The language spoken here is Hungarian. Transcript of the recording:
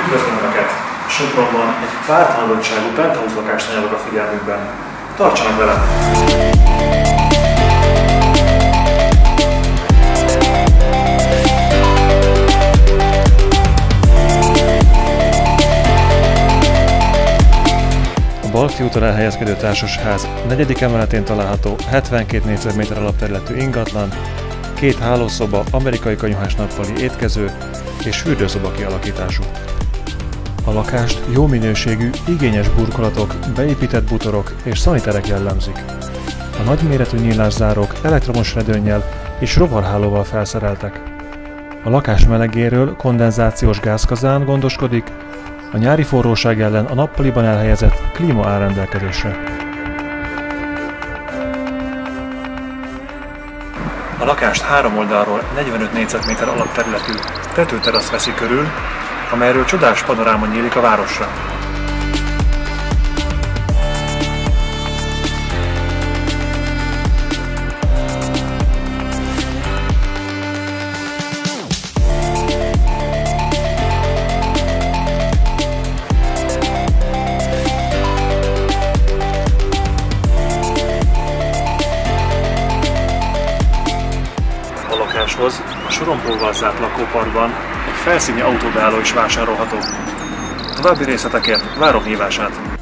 Üdvözlöm Önöket! Sopronban egy pártalagottságú penthouse lakást ajánlok a figyelmükben. Tartsanak velem! A Balfi úton elhelyezkedő társasház 4. emeletén található 72 négyzetméter alapterületű ingatlan, 2 hálószoba, amerikai konyhás nappali étkező és fürdőszoba kialakítású. A lakást jó minőségű, igényes burkolatok, beépített bútorok és szaniterek jellemzik. A nagyméretű nyílászárók elektromos redőnnyel és rovarhálóval felszereltek. A lakás melegéről kondenzációs gázkazán gondoskodik, a nyári forróság ellen a nappaliban elhelyezett klíma áll rendelkezésre. A lakást 3 oldalról 45 négyzetméter alapterületű tetőterasz veszi körül, amelyről csodás panoráma nyílik a városra. A lakáshoz a sorompóval zárt lakóparkban egy felszíni autóbeálló is vásárolható. További részletekért várom hívását!